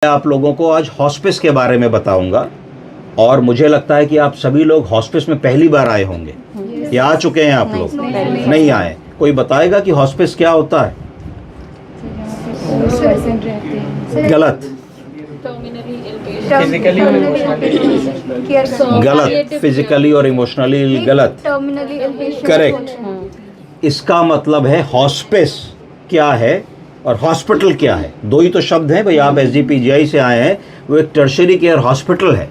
आप लोगों को आज हॉस्पिस के बारे में बताऊंगा और मुझे लगता है कि आप सभी लोग हॉस्पिस में पहली बार आए होंगे या आ चुके हैं आप लोग? नहीं आए। कोई बताएगा कि हॉस्पिस क्या होता है? गलत, गलत, फिजिकली और इमोशनली गलत, करेक्ट। इसका मतलब है हॉस्पिस क्या है और हॉस्पिटल क्या है, दो ही तो शब्द हैं भाई। आप SGPGI से आए हैं, वो एक टर्शरी केयर हॉस्पिटल है।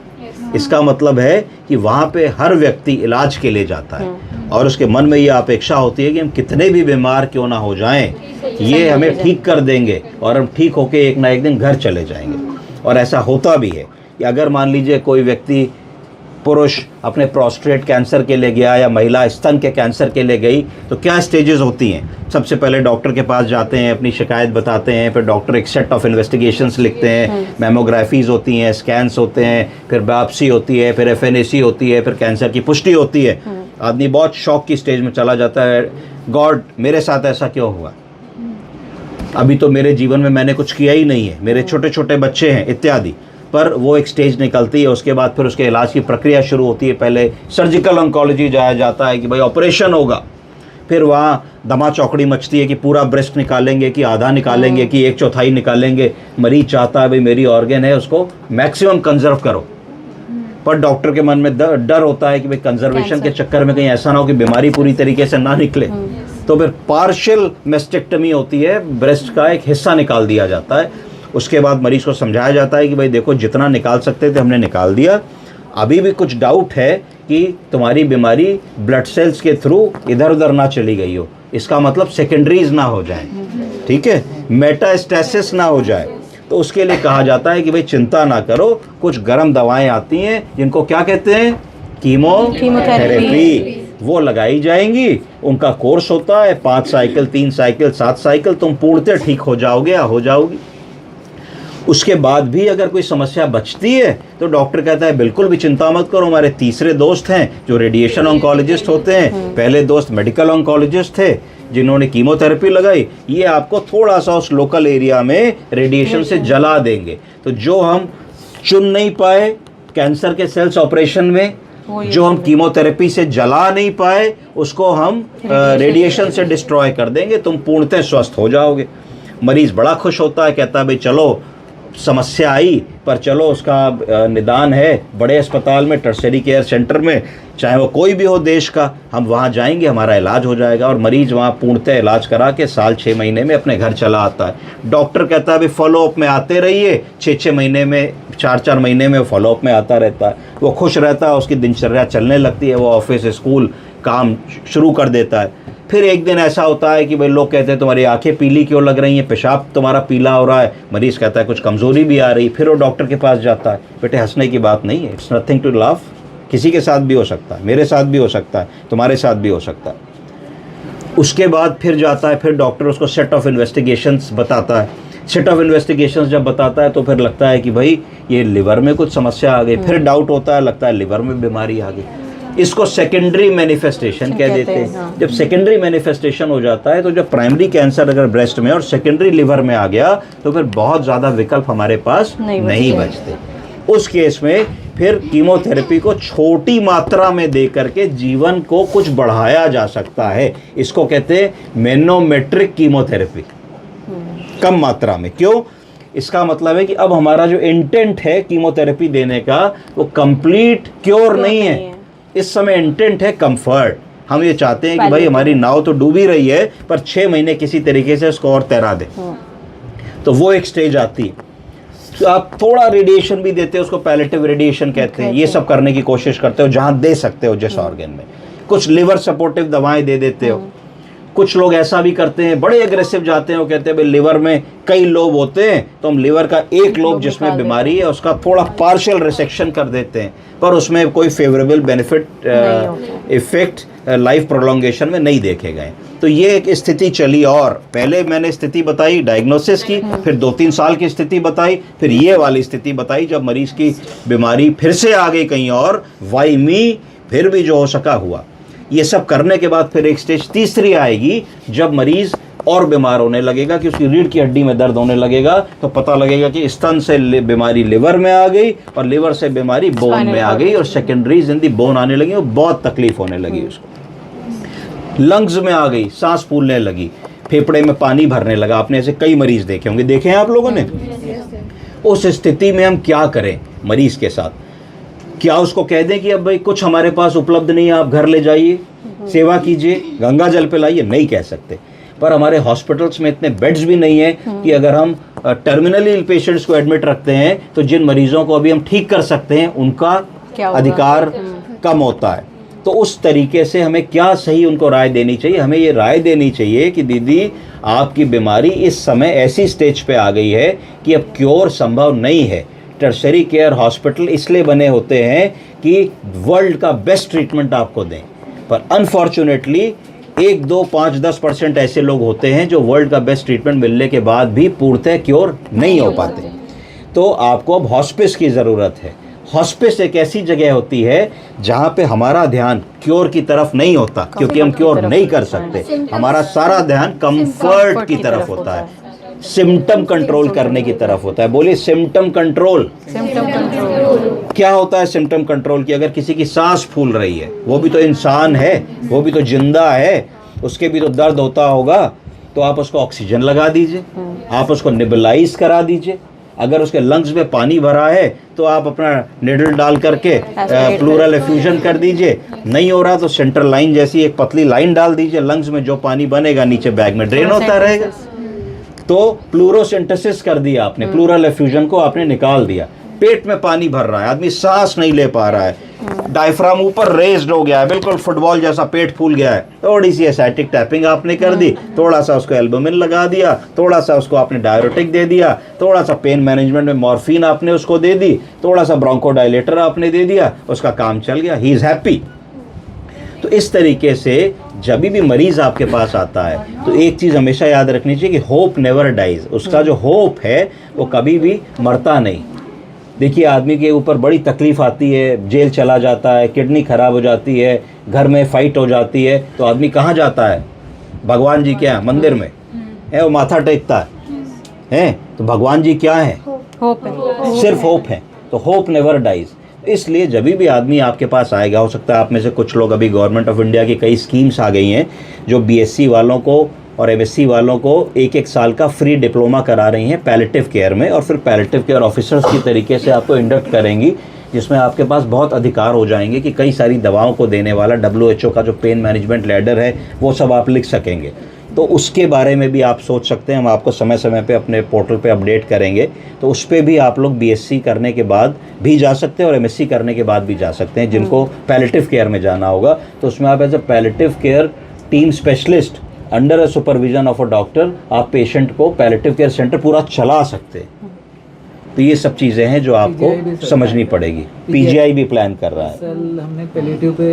इसका मतलब है कि वहाँ पे हर व्यक्ति इलाज के लिए जाता है और उसके मन में ये अपेक्षा होती है कि हम कितने भी बीमार क्यों ना हो जाएं, ये हमें ठीक कर देंगे और हम ठीक होके एक ना एक दिन घर चले जाएंगे। और ऐसा होता भी है कि अगर मान लीजिए कोई व्यक्ति, पुरुष अपने प्रोस्टेट कैंसर के लिए गया या महिला स्तन के कैंसर के लिए गई, तो क्या स्टेजेस होती हैं? सबसे पहले डॉक्टर के पास जाते हैं, अपनी शिकायत बताते हैं, फिर डॉक्टर एक सेट ऑफ इन्वेस्टिगेशंस लिखते हैं, मैमोग्राफीज होती हैं, स्कैन्स होते हैं, फिर बायोप्सी होती है, फिर FNAC होती है, फिर कैंसर की पुष्टि होती है। आदमी बहुत शॉक की स्टेज में चला जाता है, गॉड मेरे साथ ऐसा क्यों हुआ, अभी तो मेरे जीवन में मैंने कुछ किया ही नहीं है, मेरे छोटे छोटे बच्चे हैं इत्यादि। पर वो एक स्टेज निकलती है, उसके बाद फिर उसके इलाज की प्रक्रिया शुरू होती है। पहले सर्जिकल ऑन्कोलॉजी जाया जाता है कि भाई ऑपरेशन होगा, फिर वहाँ दमा चौकड़ी मचती है कि पूरा ब्रेस्ट निकालेंगे कि आधा निकालेंगे कि 1/4 निकालेंगे। मरीज चाहता है भाई मेरी ऑर्गन है, उसको मैक्सिमम कंजर्व करो, पर डॉक्टर के मन में डर होता है कि भाई कंजर्वेशन के चक्कर में कहीं ऐसा ना हो कि बीमारी पूरी तरीके से ना निकले। तो फिर पार्शियल मेस्टेक्टमी होती है, ब्रेस्ट का एक हिस्सा निकाल दिया जाता है। उसके बाद मरीज को समझाया जाता है कि भाई देखो जितना निकाल सकते थे हमने निकाल दिया, अभी भी कुछ डाउट है कि तुम्हारी बीमारी ब्लड सेल्स के थ्रू इधर उधर ना चली गई हो, इसका मतलब सेकेंडरीज ना हो जाए, ठीक है, मेटास्टेसिस ना हो जाए। तो उसके लिए कहा जाता है कि भाई चिंता ना करो, कुछ गर्म दवाएं आती हैं जिनको क्या कहते हैं, कीमोथेरेपी, वो लगाई जाएंगी। उनका कोर्स होता है 5 साइकिल, 3 साइकिल, 7 साइकिल, तुम पूर्णतः ठीक हो जाओगे या हो जाओगी। उसके बाद भी अगर कोई समस्या बचती है तो डॉक्टर कहता है बिल्कुल भी चिंता मत करो, हमारे तीसरे दोस्त हैं जो रेडिएशन ऑन्कोलॉजिस्ट होते हैं, पहले दोस्त मेडिकल ऑन्कोलॉजिस्ट थे जिन्होंने कीमोथेरेपी लगाई, ये आपको थोड़ा सा उस लोकल एरिया में रेडिएशन से जला देंगे। तो जो हम चुन नहीं पाए कैंसर के सेल्स ऑपरेशन में, जो हम कीमोथेरेपी से जला नहीं पाए, उसको हम रेडिएशन से डिस्ट्रॉय कर देंगे, तुम पूर्णतः स्वस्थ हो जाओगे। मरीज बड़ा खुश होता है, कहता है भाई चलो समस्या आई पर चलो उसका निदान है बड़े अस्पताल में, टर्शरी केयर सेंटर में, चाहे वो कोई भी हो देश का, हम वहाँ जाएंगे, हमारा इलाज हो जाएगा। और मरीज वहाँ पूर्णतः इलाज करा के साल 6 महीने में अपने घर चला आता है। डॉक्टर कहता है भाई फॉलोअप में आते रहिए, 6-6 महीने में, 4-4 महीने में फॉलोअप में आता रहता है। वो खुश रहता है, उसकी दिनचर्या चलने लगती है, वो ऑफिस स्कूल काम शुरू कर देता है। फिर एक दिन ऐसा होता है कि भाई लोग कहते हैं तुम्हारी आंखें पीली क्यों लग रही हैं, पेशाब तुम्हारा पीला हो रहा है, मरीज़ कहता है कुछ कमज़ोरी भी आ रही। फिर वो डॉक्टर के पास जाता है, बेटे हंसने की बात नहीं है, इट्स नथिंग टू लाफ, किसी के साथ भी हो सकता है, मेरे साथ भी हो सकता है, तुम्हारे साथ भी हो सकता है। उसके बाद फिर जाता है, फिर डॉक्टर उसको सेट ऑफ इन्वेस्टिगेशंस बताता है। सेट ऑफ इन्वेस्टिगेशंस जब बताता है तो फिर लगता है कि भाई ये लिवर में कुछ समस्या आ गई। फिर डाउट होता है, लगता है लिवर में बीमारी आ गई। इसको सेकेंडरी मैनिफेस्टेशन कह देते हैं। जब सेकेंडरी मैनिफेस्टेशन हो जाता है तो जब प्राइमरी कैंसर अगर ब्रेस्ट में और सेकेंडरी लिवर में आ गया तो फिर बहुत ज़्यादा विकल्प हमारे पास नहीं बचते। उस केस में फिर कीमोथेरेपी को छोटी मात्रा में दे करके जीवन को कुछ बढ़ाया जा सकता है। इसको कहते हैं मेनोमेट्रिक कीमोथेरेपी, कम मात्रा में। क्यों? इसका मतलब है कि अब हमारा जो इंटेंट है कीमोथेरेपी देने का वो कंप्लीट क्योर नहीं है, इस समय इंटेंट है कंफर्ट। हम ये चाहते हैं कि भाई हमारी नाव तो डूबी रही है पर 6 महीने किसी तरीके से उसको और तैरा दे। तो वो एक स्टेज आती है, तो आप थोड़ा रेडिएशन भी देते हो, उसको पैलेटिव रेडिएशन कहते हैं। ये सब करने की कोशिश करते हो जहाँ दे सकते हो जिस ऑर्गन में। कुछ लिवर सपोर्टिव दवाएं दे देते हो। कुछ लोग ऐसा भी करते हैं, बड़े एग्रेसिव जाते हैं, वो कहते हैं भाई लिवर में कई लोब होते हैं तो हम लिवर का एक लोब जिसमें बीमारी है उसका थोड़ा पार्शियल रिसेक्शन कर देते हैं, पर उसमें कोई favourable benefit effect life prolongation में नहीं देखे गए। तो ये एक स्थिति चली और पहले मैंने स्थिति बताई डायग्नोसिस की, फिर 2-3 साल की स्थिति बताई, फिर ये वाली स्थिति बताई जब मरीज की बीमारी फिर से आ गई कहीं और, वाई मी, फिर भी जो हो सका हुआ। ये सब करने के बाद फिर एक स्टेज तीसरी आएगी जब मरीज और बीमार होने लगेगा कि उसकी रीढ़ की हड्डी में दर्द होने लगेगा, तो पता लगेगा कि स्तन से बीमारी लिवर में आ गई और लिवर से बीमारी बोन में आ गई और सेकेंडरीज इन दी बोन आने लगी और बहुत तकलीफ होने लगी उसको। लंग्स में आ गई, सांस फूलने लगी, फेफड़े में पानी भरने लगा। आपने ऐसे कई मरीज देखे होंगे, देखे हैं आप लोगों ने? उस स्थिति में हम क्या करें मरीज के साथ? क्या उसको कह दें कि अब भाई कुछ हमारे पास उपलब्ध नहीं है, आप घर ले जाइए, सेवा कीजिए, गंगा जल पिलाइए? नहीं कह सकते। पर हमारे हॉस्पिटल्स में इतने बेड्स भी नहीं है कि अगर हम टर्मिनली पेशेंट्स को एडमिट रखते हैं तो जिन मरीजों को अभी हम ठीक कर सकते हैं उनका अधिकार कम होता है। तो उस तरीके से हमें क्या सही उनको राय देनी चाहिए? हमें ये राय देनी चाहिए कि दीदी आपकी बीमारी इस समय ऐसी स्टेज पे आ गई है कि अब क्योर संभव नहीं है। टर्शरी केयर हॉस्पिटल इसलिए बने होते हैं कि वर्ल्ड का बेस्ट ट्रीटमेंट आपको दें, पर अनफॉर्चुनेटली 1, 2, 5, 10% ऐसे लोग होते हैं जो वर्ल्ड का बेस्ट ट्रीटमेंट मिलने के बाद भी पूर्णतः क्योर नहीं हो पाते। तो आपको अब हॉस्पिस की ज़रूरत है। हॉस्पिस एक ऐसी जगह होती है जहाँ पे हमारा ध्यान क्योर की तरफ नहीं होता, क्योंकि हम क्योर नहीं कर सकते। हमारा सारा ध्यान कंफर्ट की तरफ होता है, सिम्टम कंट्रोल करने की तरफ होता है। बोलिए सिम्टम कंट्रोल। क्या होता है सिम्टम कंट्रोल? की अगर किसी की सांस फूल रही है, वो भी तो इंसान है, वो भी तो जिंदा है, उसके भी तो दर्द होता होगा, तो आप उसको ऑक्सीजन लगा दीजिए, आप उसको नेबुलाइज करा दीजिए। अगर उसके लंग्स में पानी भरा है तो आप अपना निडल डाल करके प्लूरल एफ्यूजन कर दीजिए। नहीं हो रहा तो सेंट्रल लाइन जैसी एक पतली लाइन डाल दीजिए, लंग्स में जो पानी बनेगा नीचे बैग में ड्रेन होता रहेगा। तो प्लूरोसेंटेसिस कर दिया आपने, प्लूरल एफ्यूजन को आपने निकाल दिया। पेट में पानी भर रहा है, आदमी सांस नहीं ले पा रहा है, डायफ्राम ऊपर रेज्ड हो गया है, बिल्कुल फुटबॉल जैसा पेट फूल गया है, थोड़ी सी एसाइटिक टैपिंग आपने कर दी, थोड़ा सा उसको एल्बुमिन लगा दिया, थोड़ा सा उसको आपने डायरेटिक दे दिया, थोड़ा सा पेन मैनेजमेंट में मॉर्फिन आपने उसको दे दी, थोड़ा सा ब्रोंकोडायलेटर आपने दे दिया, उसका काम चल गया, ही इज़ हैप्पी। तो इस तरीके से जब भी मरीज़ आपके पास आता है तो एक चीज़ हमेशा याद रखनी चाहिए कि होप नेवर डाइज। उसका जो होप है वो कभी भी मरता नहीं। देखिए आदमी के ऊपर बड़ी तकलीफ़ आती है, जेल चला जाता है, किडनी खराब हो जाती है, घर में फाइट हो जाती है, तो आदमी कहाँ जाता है? भगवान जी क्या है? मंदिर में है, वो माथा टेकता है। तो भगवान जी क्या है? होप है, सिर्फ होप है। तो होप नेवर डाइज। इसलिए जब भी आदमी आपके पास आएगा, हो सकता है आप में से कुछ लोग, अभी गवर्नमेंट ऑफ इंडिया की कई स्कीम्स आ गई हैं जो बीएससी वालों को और एमएससी वालों को 1-1 साल का फ्री डिप्लोमा करा रही हैं पैलेटिव केयर में, और फिर पैलेटिव केयर ऑफिसर्स की तरीके से आपको इंडक्ट करेंगी, जिसमें आपके पास बहुत अधिकार हो जाएंगे कि कई सारी दवाओं को देने वाला WHO का जो पेन मैनेजमेंट लैडर है वो सब आप लिख सकेंगे। तो उसके बारे में भी आप सोच सकते हैं, हम आपको समय समय पे अपने पोर्टल पे अपडेट करेंगे। तो उस पर भी आप लोग बीएससी करने के बाद भी जा सकते हैं और एमएससी करने के बाद भी जा सकते हैं। जिनको पैलेटिव केयर में जाना होगा तो उसमें आप as a palliative care team specialist under a supervision of a doctor आप पेशेंट को पैलेटिव केयर सेंटर पूरा चला सकते हैं। तो ये सब चीज़ें हैं जो आपको समझनी पड़ेगी। पीजीआई भी प्लान कर रहा है। सर हमने पैलेटिव पे